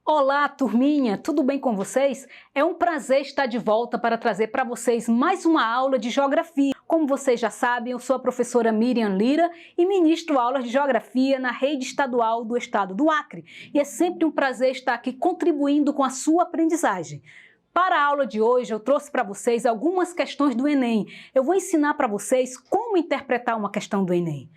Olá, turminha! Tudo bem com vocês? É um prazer estar de volta para trazer para vocês mais uma aula de Geografia. Como vocês já sabem, eu sou a professora Miriam Lira e ministro aulas de Geografia na rede estadual do estado do Acre. E é sempre um prazer estar aqui contribuindo com a sua aprendizagem. Para a aula de hoje, eu trouxe para vocês algumas questões do Enem. Eu vou ensinar para vocês como interpretar uma questão do Enem.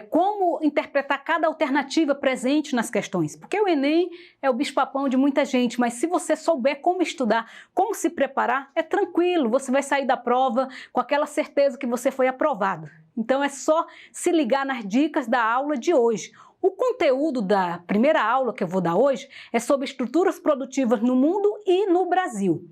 Como interpretar cada alternativa presente nas questões, porque o Enem é o bicho-papão de muita gente, mas se você souber como estudar, como se preparar, é tranquilo, você vai sair da prova com aquela certeza que você foi aprovado. Então é só se ligar nas dicas da aula de hoje. O conteúdo da primeira aula que eu vou dar hoje é sobre estruturas produtivas no mundo e no Brasil.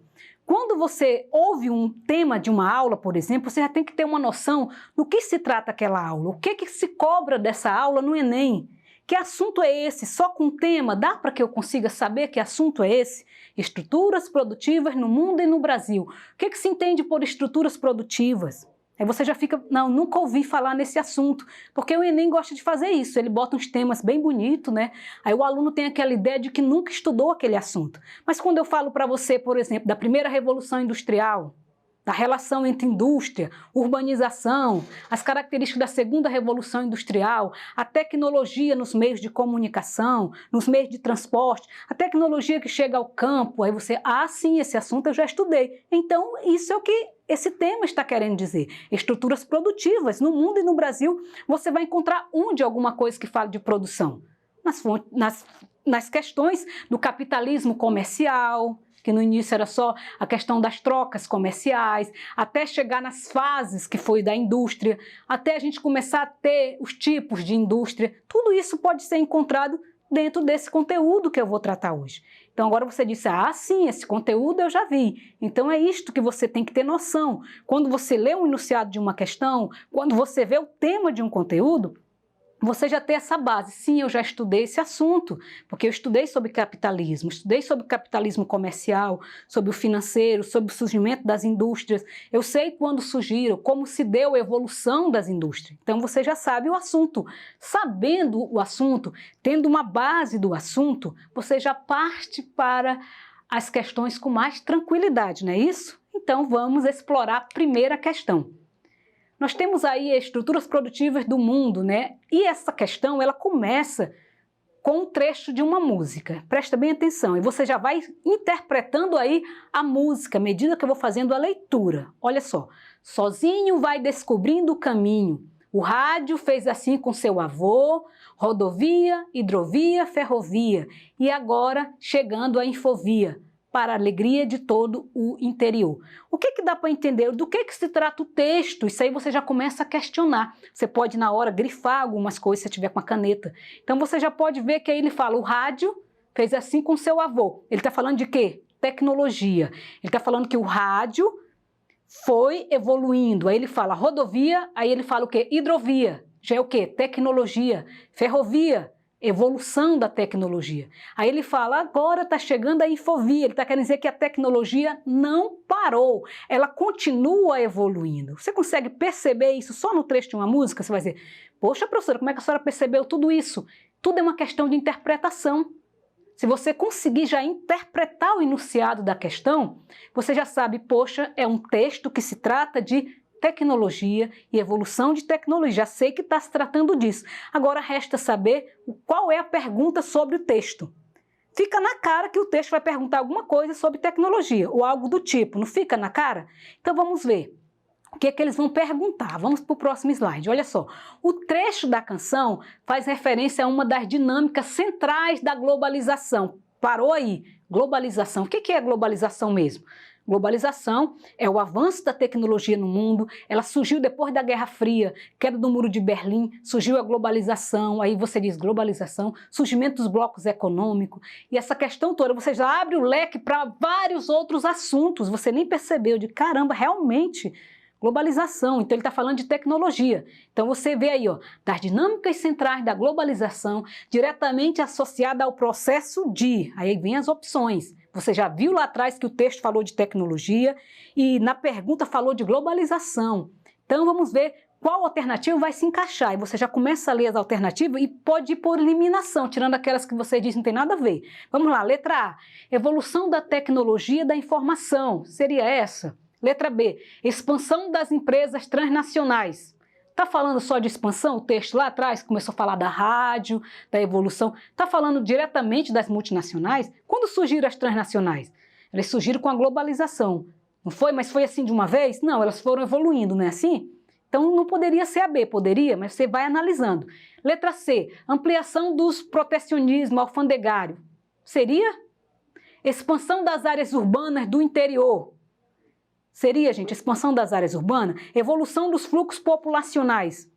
Quando você ouve um tema de uma aula, por exemplo, você já tem que ter uma noção do que se trata aquela aula, o que se cobra dessa aula no Enem, que assunto é esse, só com o tema, dá para que eu consiga saber que assunto é esse? Estruturas produtivas no mundo e no Brasil. O que se entende por estruturas produtivas? Aí você já fica, não, nunca ouvi falar nesse assunto, porque o Enem gosta de fazer isso, ele bota uns temas bem bonitos, né? Aí o aluno tem aquela ideia de que nunca estudou aquele assunto. Mas quando eu falo para você, por exemplo, da primeira revolução industrial, da relação entre indústria, urbanização, as características da segunda revolução industrial, a tecnologia nos meios de comunicação, nos meios de transporte, a tecnologia que chega ao campo, aí você, sim, esse assunto eu já estudei. Então, isso é o que esse tema está querendo dizer. Estruturas produtivas no mundo e no Brasil, você vai encontrar onde alguma coisa que fala de produção? Nas questões do capitalismo comercial, que no início era só a questão das trocas comerciais, até chegar nas fases que foi da indústria, até a gente começar a ter os tipos de indústria, tudo isso pode ser encontrado dentro desse conteúdo que eu vou tratar hoje. Então agora você disse, sim, esse conteúdo eu já vi. Então é isto que você tem que ter noção. Quando você lê um enunciado de uma questão, quando você vê o tema de um conteúdo, você já tem essa base. Sim, eu já estudei esse assunto, porque eu estudei sobre capitalismo comercial, sobre o financeiro, sobre o surgimento das indústrias. Eu sei quando surgiram, como se deu a evolução das indústrias. Então você já sabe o assunto. Sabendo o assunto, tendo uma base do assunto, você já parte para as questões com mais tranquilidade, não é isso? Então vamos explorar a primeira questão. Nós temos aí estruturas produtivas do mundo, né? E essa questão, ela começa com um trecho de uma música. Presta bem atenção e você já vai interpretando aí a música à medida que eu vou fazendo a leitura. Olha só. Sozinho vai descobrindo o caminho. O rádio fez assim com seu avô, rodovia, hidrovia, ferrovia. E agora chegando à infovia, para a alegria de todo o interior. O que dá para entender? Do que se trata o texto? Isso aí você já começa a questionar. Você pode, na hora, grifar algumas coisas se tiver com a caneta. Então você já pode ver que aí ele fala, o rádio fez assim com seu avô. Ele está falando de quê? Tecnologia. Ele está falando que o rádio foi evoluindo. Aí ele fala rodovia, aí ele fala o quê? Hidrovia. Já é o quê? Tecnologia. Ferrovia. Evolução da tecnologia. Aí ele fala, agora está chegando a infovia, ele está querendo dizer que a tecnologia não parou, ela continua evoluindo. Você consegue perceber isso só no trecho de uma música? Você vai dizer, poxa professora, como é que a senhora percebeu tudo isso? Tudo é uma questão de interpretação. Se você conseguir já interpretar o enunciado da questão, você já sabe, poxa, é um texto que se trata de tecnologia e evolução de tecnologia. Já sei que está se tratando disso. Agora resta saber qual é a pergunta sobre o texto. Fica na cara que o texto vai perguntar alguma coisa sobre tecnologia ou algo do tipo, não fica na cara? Então vamos ver o que eles vão perguntar. Vamos para o próximo slide. Olha só, o trecho da canção faz referência a uma das dinâmicas centrais da globalização. Parou aí, globalização. O que é globalização mesmo? Globalização é o avanço da tecnologia no mundo, ela surgiu depois da Guerra Fria, queda do Muro de Berlim, surgiu a globalização, aí você diz globalização, surgimento dos blocos econômicos, e essa questão toda, você já abre o leque para vários outros assuntos, você nem percebeu, de caramba, realmente, globalização, então ele está falando de tecnologia. Então você vê aí, das dinâmicas centrais da globalização, diretamente associada ao processo de, aí vem as opções. Você já viu lá atrás que o texto falou de tecnologia e na pergunta falou de globalização. Então vamos ver qual alternativa vai se encaixar. E você já começa a ler as alternativas e pode ir por eliminação, tirando aquelas que você diz que não tem nada a ver. Vamos lá, letra A, evolução da tecnologia da informação, seria essa. Letra B, expansão das empresas transnacionais. Está falando só de expansão? O texto lá atrás começou a falar da rádio, da evolução. Está falando diretamente das multinacionais? Quando surgiram as transnacionais? Elas surgiram com a globalização. Não foi? Mas foi assim de uma vez? Não, elas foram evoluindo, não é assim? Então não poderia ser a B, poderia, mas você vai analisando. Letra C, ampliação dos protecionismo alfandegário. Seria? Expansão das áreas urbanas do interior. Seria, gente, expansão das áreas urbanas, evolução dos fluxos populacionais.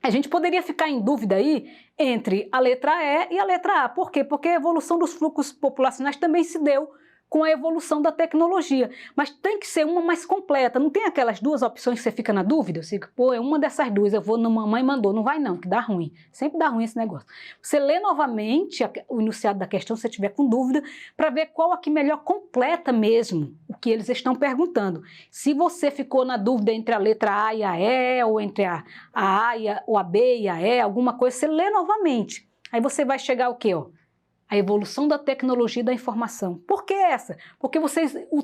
A gente poderia ficar em dúvida aí entre a letra E e a letra A. Por quê? Porque a evolução dos fluxos populacionais também se deu com a evolução da tecnologia. Mas tem que ser uma mais completa. Não tem aquelas duas opções que você fica na dúvida? Você fica, pô, é uma dessas duas, eu vou no mamãe mandou. Não vai não, que dá ruim. Sempre dá ruim esse negócio. Você lê novamente o enunciado da questão, se você tiver com dúvida, para ver qual aqui melhor completa mesmo o que eles estão perguntando. Se você ficou na dúvida entre a letra A e a E, ou entre a A ou a B e a E, alguma coisa, você lê novamente. Aí você vai chegar ao quê, ó? A evolução da tecnologia da informação. Por que essa? Porque o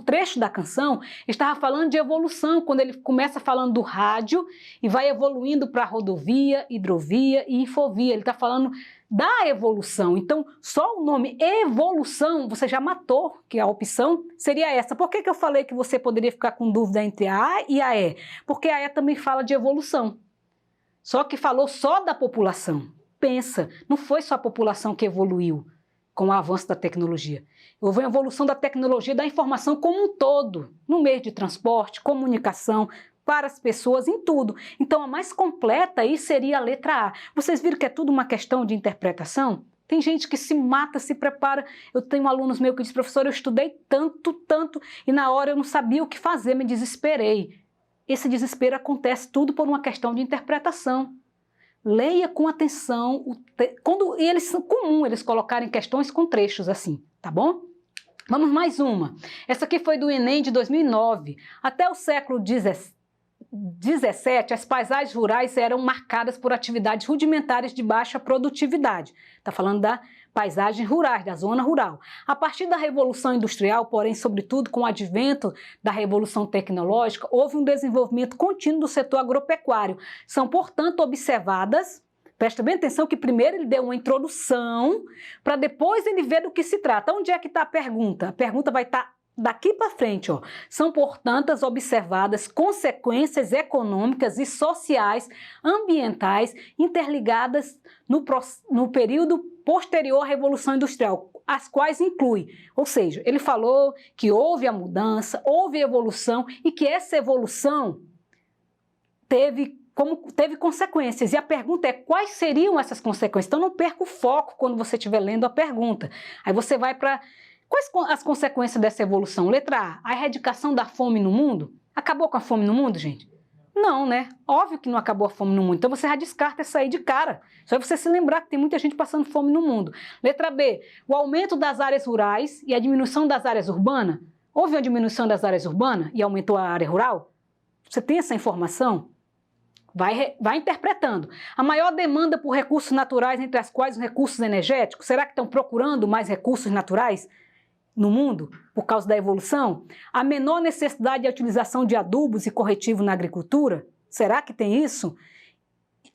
trecho da canção estava falando de evolução, quando ele começa falando do rádio e vai evoluindo para rodovia, hidrovia e infovia. Ele está falando da evolução. Então, só o nome evolução, você já matou, que a opção seria essa. Por que eu falei que você poderia ficar com dúvida entre a A e a E? Porque a E também fala de evolução. Só que falou só da população. Pensa, não foi só a população que evoluiu com o avanço da tecnologia. Houve uma evolução da tecnologia da informação como um todo, no meio de transporte, comunicação, para as pessoas, em tudo. Então, a mais completa aí seria a letra A. Vocês viram que é tudo uma questão de interpretação? Tem gente que se mata, se prepara. Eu tenho alunos meus que dizem, professor, eu estudei tanto, e na hora eu não sabia o que fazer, me desesperei. Esse desespero acontece tudo por uma questão de interpretação. Leia com atenção, quando eles são comum eles colocarem questões com trechos assim, tá bom? Vamos mais uma. Essa aqui foi do Enem de 2009. Até o século XVII, as paisagens rurais eram marcadas por atividades rudimentares de baixa produtividade. Está falando da paisagens rurais, da zona rural. A partir da Revolução Industrial, porém, sobretudo com o advento da Revolução Tecnológica, houve um desenvolvimento contínuo do setor agropecuário. São, portanto, observadas, presta bem atenção que primeiro ele deu uma introdução, para depois ele ver do que se trata. Onde é que está a pergunta? A pergunta vai estar daqui para frente, ó. São, portanto, observadas consequências econômicas e sociais, ambientais, interligadas no período posterior à Revolução Industrial, as quais inclui, ou seja, ele falou que houve a mudança, houve a evolução e que essa evolução teve consequências. E a pergunta é quais seriam essas consequências? Então não perca o foco quando você estiver lendo a pergunta. Aí você vai para quais as consequências dessa evolução? Letra A, a erradicação da fome no mundo. Acabou com a fome no mundo, gente? Não, né? Óbvio que não acabou a fome no mundo. Então você já descarta essa aí de cara. Só você se lembrar que tem muita gente passando fome no mundo. Letra B, o aumento das áreas rurais e a diminuição das áreas urbanas. Houve uma diminuição das áreas urbanas e aumentou a área rural? Você tem essa informação? Vai interpretando. A maior demanda por recursos naturais, entre as quais os recursos energéticos. Será que estão procurando mais recursos naturais no mundo, por causa da evolução? A menor necessidade de utilização de adubos e corretivo na agricultura? Será que tem isso?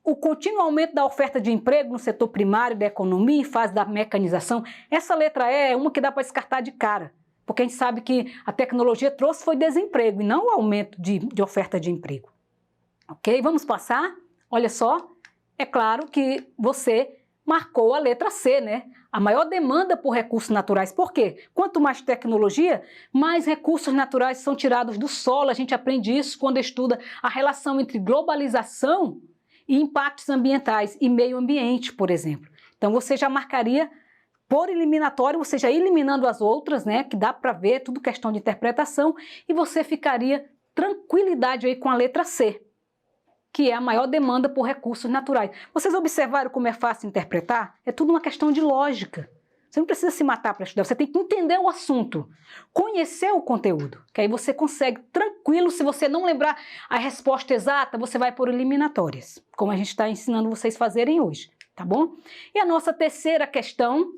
O contínuo aumento da oferta de emprego no setor primário da economia em fase da mecanização? Essa letra E é uma que dá para descartar de cara, porque a gente sabe que a tecnologia trouxe foi desemprego e não o aumento de oferta de emprego. Ok? Vamos passar? Olha só, é claro que você marcou a letra C, né? A maior demanda por recursos naturais. Por quê? Quanto mais tecnologia, mais recursos naturais são tirados do solo. A gente aprende isso quando estuda a relação entre globalização e impactos ambientais e meio ambiente, por exemplo. Então você já marcaria por eliminatório, você já eliminando as outras, né? Que dá para ver, tudo questão de interpretação, e você ficaria tranquilidade aí com a letra C, que é a maior demanda por recursos naturais. Vocês observaram como é fácil interpretar? É tudo uma questão de lógica. Você não precisa se matar para estudar, você tem que entender o assunto, conhecer o conteúdo, que aí você consegue tranquilo. Se você não lembrar a resposta exata, você vai por eliminatórias, como a gente está ensinando vocês fazerem hoje, tá bom? E a nossa terceira questão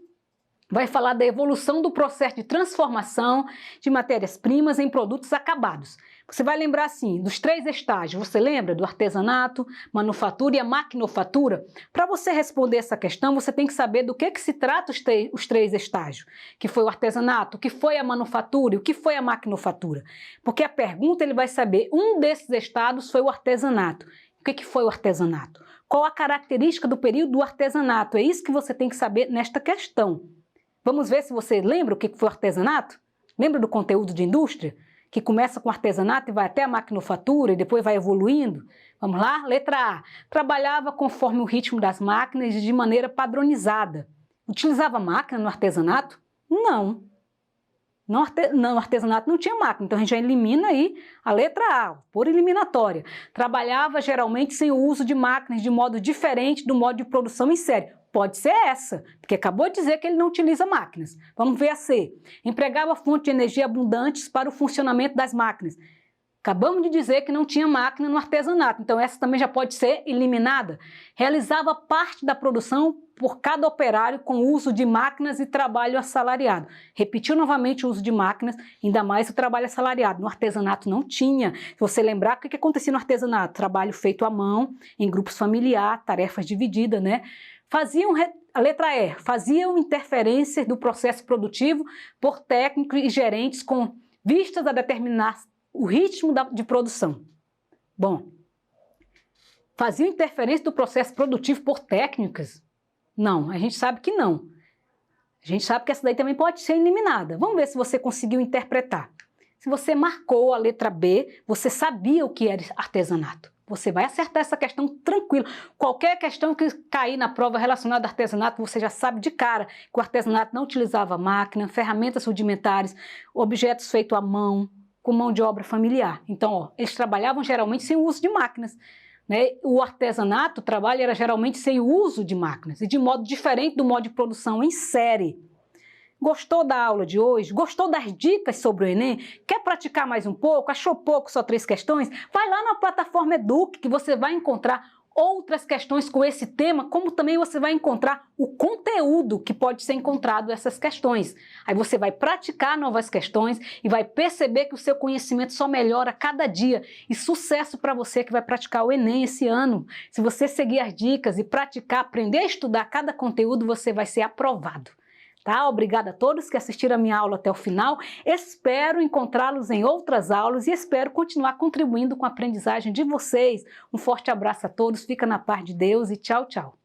vai falar da evolução do processo de transformação de matérias-primas em produtos acabados. Você vai lembrar assim, dos 3 estágios, você lembra do artesanato, manufatura e a maquinofatura? Para você responder essa questão, você tem que saber do que se trata os 3 estágios, que foi o artesanato, o que foi a manufatura e o que foi a maquinofatura. Porque a pergunta ele vai saber, um desses estados foi o artesanato. O que foi o artesanato? Qual a característica do período do artesanato? É isso que você tem que saber nesta questão. Vamos ver se você lembra o que foi artesanato? Lembra do conteúdo de indústria? Que começa com artesanato e vai até a maquinofatura e depois vai evoluindo? Vamos lá? Letra A. Trabalhava conforme o ritmo das máquinas de maneira padronizada. Utilizava máquina no artesanato? Não. No artesanato não tinha máquina, então a gente já elimina aí a letra A, por eliminatória. Trabalhava geralmente sem o uso de máquinas de modo diferente do modo de produção em série. Pode ser essa, porque acabou de dizer que ele não utiliza máquinas. Vamos ver a C. Empregava fontes de energia abundantes para o funcionamento das máquinas. Acabamos de dizer que não tinha máquina no artesanato, então essa também já pode ser eliminada. Realizava parte da produção por cada operário com uso de máquinas e trabalho assalariado. Repetiu novamente o uso de máquinas, ainda mais o trabalho assalariado. No artesanato não tinha. Se você lembrar, o que acontecia no artesanato? Trabalho feito à mão, em grupos familiares, tarefas divididas, né? A letra E, faziam interferências do processo produtivo por técnicos e gerentes com vistas a determinar o ritmo de produção. Bom, faziam interferência do processo produtivo por técnicas? Não, a gente sabe que não. A gente sabe que essa daí também pode ser eliminada. Vamos ver se você conseguiu interpretar. Se você marcou a letra B, você sabia o que era artesanato. Você vai acertar essa questão tranquilo. Qualquer questão que cair na prova relacionada ao artesanato, você já sabe de cara que o artesanato não utilizava máquina, ferramentas rudimentares, objetos feitos à mão, com mão de obra familiar. Então, ó, eles trabalhavam geralmente sem o uso de máquinas, né? O artesanato, o trabalho era geralmente sem o uso de máquinas e de modo diferente do modo de produção em série. Gostou da aula de hoje? Gostou das dicas sobre o Enem? Quer praticar mais um pouco? Achou pouco só 3 questões? Vai lá na plataforma Eduque que você vai encontrar outras questões com esse tema, como também você vai encontrar o conteúdo que pode ser encontrado nessas questões. Aí você vai praticar novas questões e vai perceber que o seu conhecimento só melhora a cada dia. E sucesso para você que vai praticar o Enem esse ano. Se você seguir as dicas e praticar, aprender a estudar cada conteúdo, você vai ser aprovado. Tá? Obrigada a todos que assistiram a minha aula até o final. Espero encontrá-los em outras aulas e espero continuar contribuindo com a aprendizagem de vocês. Um forte abraço a todos, fica na paz de Deus e tchau, tchau.